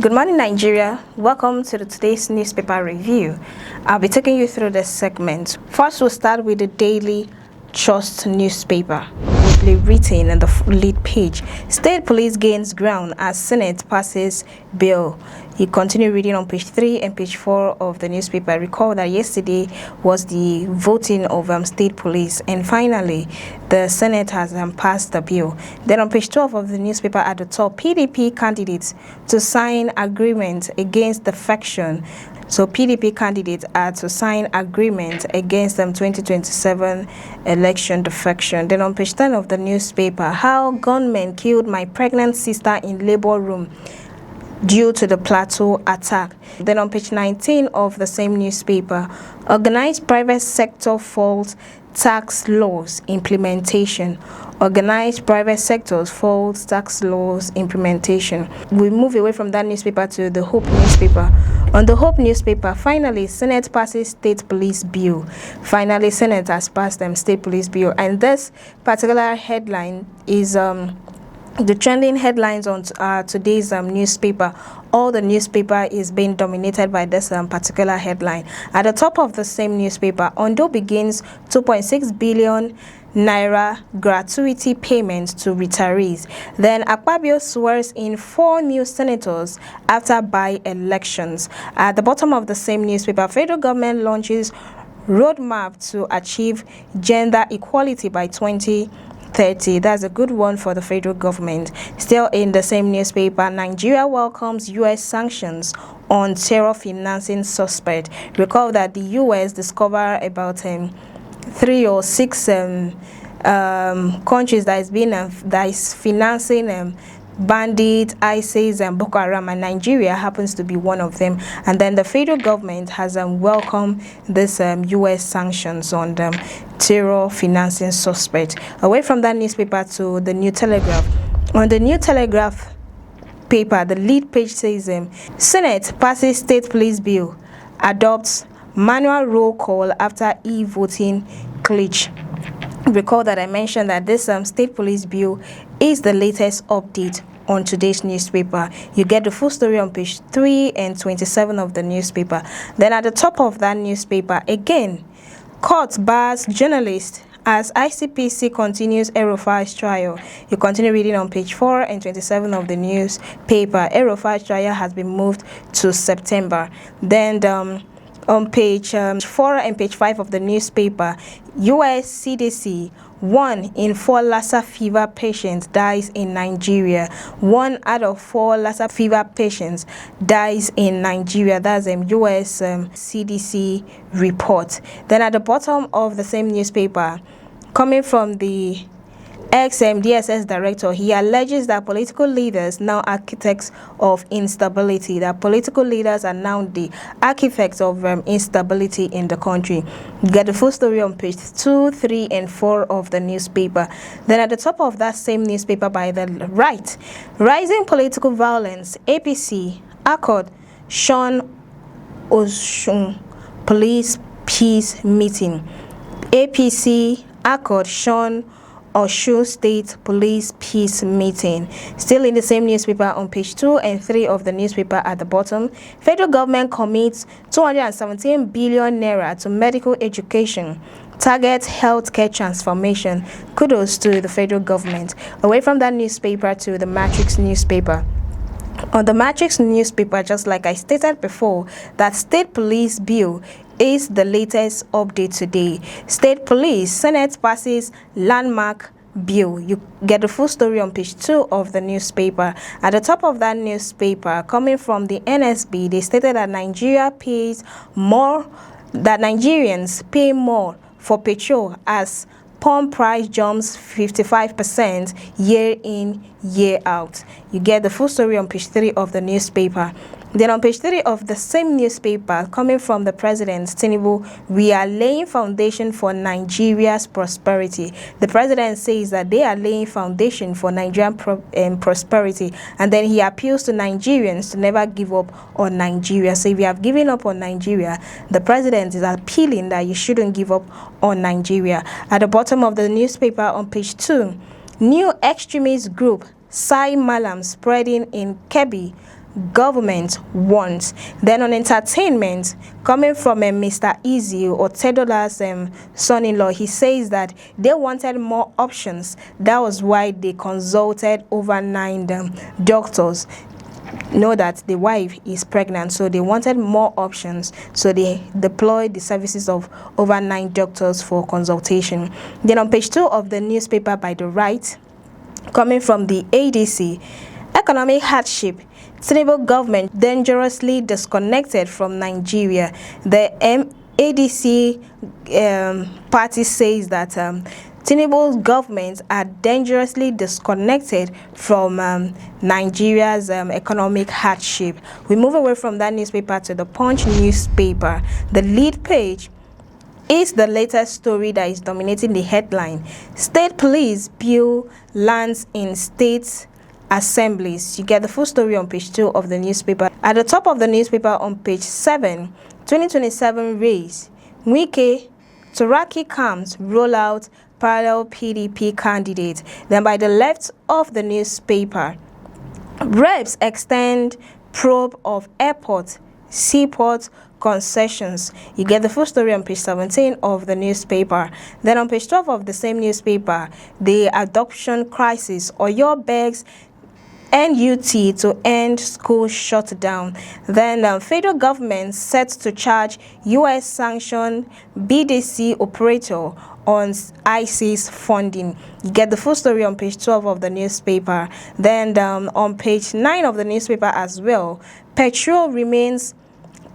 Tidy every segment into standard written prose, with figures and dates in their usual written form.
Good morning, Nigeria. Welcome to today's newspaper review. I'll be taking you through this segment. First, we'll start with the Daily Trust newspaper, boldly written on the lead page. State police gains ground as Senate passes bill. You continue reading on page 3 and page 4 of the newspaper. Recall that yesterday was the voting of state police, and finally the Senate has passed the bill. Then on page 12 of the newspaper at the top, PDP candidates to sign agreement against defection. So PDP candidates are to sign agreement against 2027 election defection. Then on page 10 of the newspaper, how gunmen killed my pregnant sister in labor room due to the Plateau attack. Then on page 19 of the same newspaper, organized private sector fault tax laws implementation. Organized private sectors fault tax laws implementation. We move away from that newspaper to the Hope newspaper. On the Hope newspaper, finally, Senate passes state police bill. Finally, Senate has passed state police bill. And this particular headline is the trending headlines on today's newspaper. All the newspaper is being dominated by this particular headline. At the top of the same newspaper, Ondo begins 2.6 billion naira gratuity payments to retirees. Then Akpabio swears in 4 new senators after by-elections. At the bottom of the same newspaper, federal government launches roadmap to achieve gender equality by 2030. That's a good one for the federal government. Still in the same newspaper, Nigeria welcomes U.S. sanctions on terror financing suspect. Recall that the U.S. discovered about 3 or 6 countries that is financing bandit, ISIS, and Boko Haram, and Nigeria happens to be one of them. And then the federal government has welcomed this U.S. sanctions on terror financing suspect. Away from that newspaper to the New Telegraph. On the New Telegraph paper, the lead page says Senate passes state police bill, adopts manual roll call after e-voting glitch. Recall that I mentioned that this state police bill is the latest update on today's newspaper. You get the full story on page 3 and 27 of the newspaper. Then at the top of that newspaper, again, court bars journalist as ICPC continues el-rufai's trial. You continue reading on page 4 and 27 of the newspaper. El-rufai's trial has been moved to September. Then on page 4 and page 5 of the newspaper, US CDC, 1 in 4 Lassa fever patients dies in Nigeria. 1 out of 4 Lassa fever patients dies in Nigeria. That's US CDC report. Then at the bottom of the same newspaper, coming from the ex-DSS director, he alleges that political leaders now architects of instability, that political leaders are now the architects of instability in the country. You get the full story on page 2, 3, and 4 of the newspaper. Then at the top of that same newspaper by the right, rising political violence, APC, Accord, Sean Oshun, police peace meeting. APC, Accord, Sean Osun State Police Peace Meeting. Still in the same newspaper on page 2 and 3 of the newspaper at the bottom, federal government commits 217 billion naira to medical education, target healthcare transformation. Kudos to the federal government. Away from that newspaper to the Matrix newspaper. On the Matrix newspaper, just like I stated before, that state police bill is the latest update today. State police, Senate passes landmark bill. You get the full story on page 2 of the newspaper. At the top of that newspaper, coming from the NSB, they stated that Nigerians pay more for petrol as pump price jumps 55% year in, year out. You get the full story on page 3 of the newspaper. Then on page 3 of the same newspaper, coming from the president, Tinubu, we are laying foundation for Nigeria's prosperity. The president says that they are laying foundation for Nigerian prosperity. And then he appeals to Nigerians to never give up on Nigeria. So if you have given up on Nigeria, the president is appealing that you shouldn't give up on Nigeria. At the bottom of the newspaper on page 2, new extremist group, Malam spreading in Kebbi, government wants. Then on entertainment, coming from Mr. Easy or Tedola's son-in-law, he says that they wanted more options. That was why they consulted over 9 doctors. Know that the wife is pregnant, so they wanted more options, so they deployed the services of over 9 doctors for consultation. Then on page 2 of the newspaper by the right, coming from the ADC, economic hardship, Tinubu government dangerously disconnected from Nigeria. The ADC party says that Tinubu's government are dangerously disconnected from Nigeria's economic hardship. We move away from that newspaper to the Punch newspaper. The lead page is the latest story that is dominating the headline. State police bill lands in state assemblies. You get the full story on page 2 of the newspaper. At the top of the newspaper on page 7, 2027 race, Wike, Turaki camps roll out parallel PDP candidate. Then by the left of the newspaper, reps extend probe of airport, seaport concessions. You get the full story on page 17 of the newspaper. Then on page 12 of the same newspaper, the adoption crisis, Oyo begs NUT to end school shutdown. Then federal government set to charge US sanctioned BDC operator on IC's funding. You get the full story on page 12 of the newspaper. Then on page 9 of the newspaper as well, petrol remains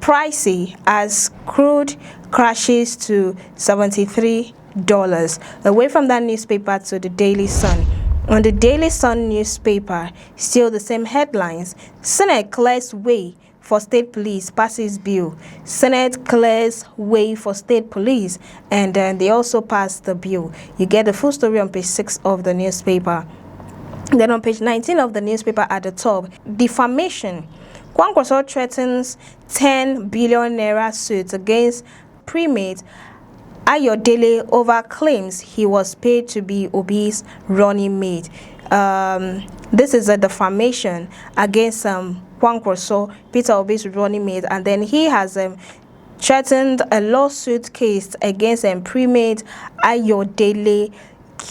pricey as crude crashes to $73. Away from that newspaper to the Daily Sun. On the Daily Sun newspaper, still the same headlines. Senate clears way for state police, passes bill. Senate clears way for state police, and they also passed the bill. You get the full story on page 6 of the newspaper. Then on page 19 of the newspaper at the top, defamation. Kwankwaso threatens 10 billion naira suit against primate Ayodele over claims he was paid to be Obi's running mate. This is a defamation against Kwankwaso, Peter Obi's running mate, and then he has threatened a lawsuit case against primate Ayodele,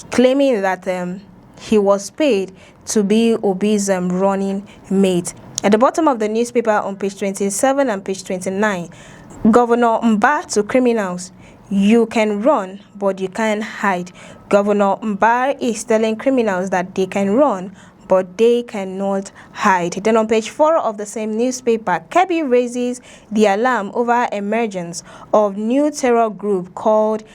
claiming that he was paid to be Obi's running mate. At the bottom of the newspaper on page 27 and page 29, Governor Mba to criminals. You can run, but you can't hide. Governor Mba is telling criminals that they can run, but they cannot hide. Then on page 4 of the same newspaper, Kebbi raises the alarm over emergence of new terror group called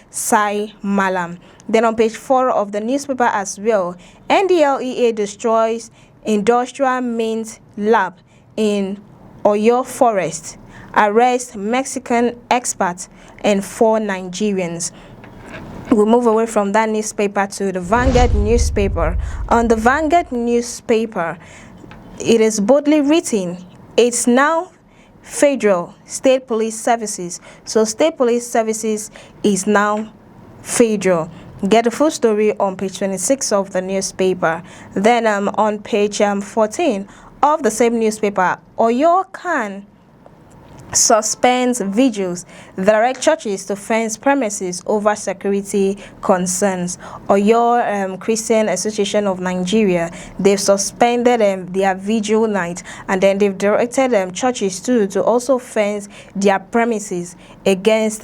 Malam. Then on page 4 of the newspaper as well, NDLEA destroys industrial mint lab in Oyo Forest. Arrest Mexican expert and 4 Nigerians. We'll move away from that newspaper to the Vanguard newspaper. On the Vanguard newspaper, it is boldly written, it's now federal state police services. So state police services is now federal. Get the full story on page 26 of the newspaper. Then on page 14 of the same newspaper, Oyo Khan suspends vigils, direct churches to fence premises over security concerns. Oyo Christian Association of Nigeria, they've suspended their vigil night, and then they've directed churches too to also fence their premises against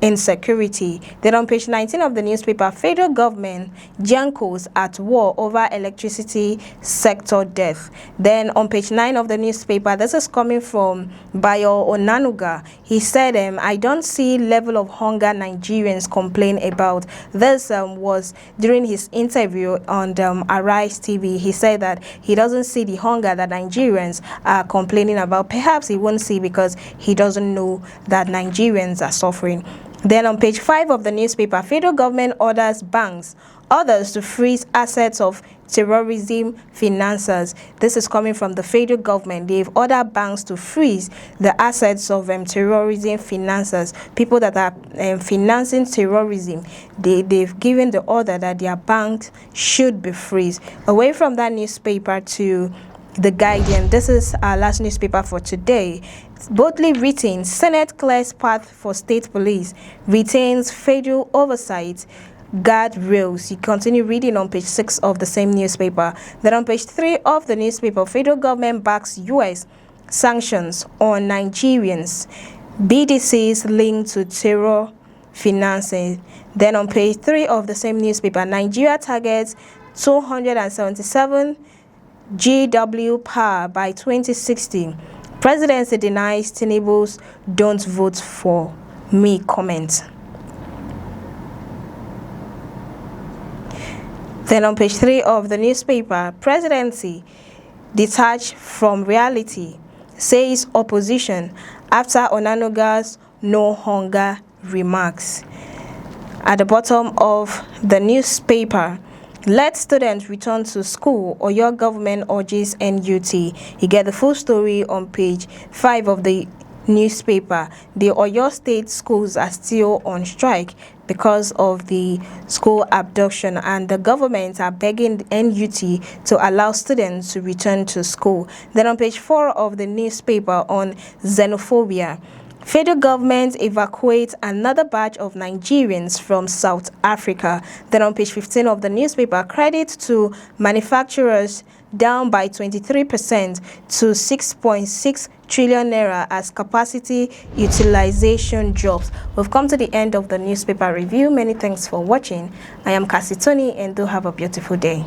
insecurity. Then on page 19 of the newspaper, federal government Jankos at war over electricity sector death. Then on page 9 of the newspaper, this is coming from Bayo Onanuga. He said, I don't see level of hunger Nigerians complain about. This was during his interview on Arise TV. He said that he doesn't see the hunger that Nigerians are complaining about. Perhaps he won't see because he doesn't know that Nigerians are suffering. Then on page 5 of the newspaper, federal government orders banks, others to freeze assets of terrorism financiers. This is coming from the federal government. They've ordered banks to freeze the assets of terrorism financiers, people that are financing terrorism. They've given the order that their banks should be freezed. Away from that newspaper to The Guardian. This is our last newspaper for today. Boldly written, Senate clears path for state police, retains federal oversight, guardrails. You continue reading on page 6 of the same newspaper. Then on page 3 of the newspaper, federal government backs U.S. sanctions on Nigerians. BDCs linked to terror financing. Then on page 3 of the same newspaper, Nigeria targets 277 GW power by 2060. Presidency denies Tinubu's "don't vote for me" comment. Then on page 3 of the newspaper, Presidency detached from reality, says opposition after Onanuga's "no hunger" remarks. At the bottom of the newspaper, let students return to school, or your government urges NUT. You get the full story on page 5 of the newspaper. The Oyo State schools are still on strike because of the school abduction, and the government are begging NUT to allow students to return to school. Then on page 4 of the newspaper, on xenophobia, federal government evacuates another batch of Nigerians from South Africa. Then on page 15 of the newspaper, credit to manufacturers down by 23% to 6.6 trillion naira as capacity utilization drops. We've come to the end of the newspaper review. Many thanks for watching. I am Cassie Tony, and do have a beautiful day.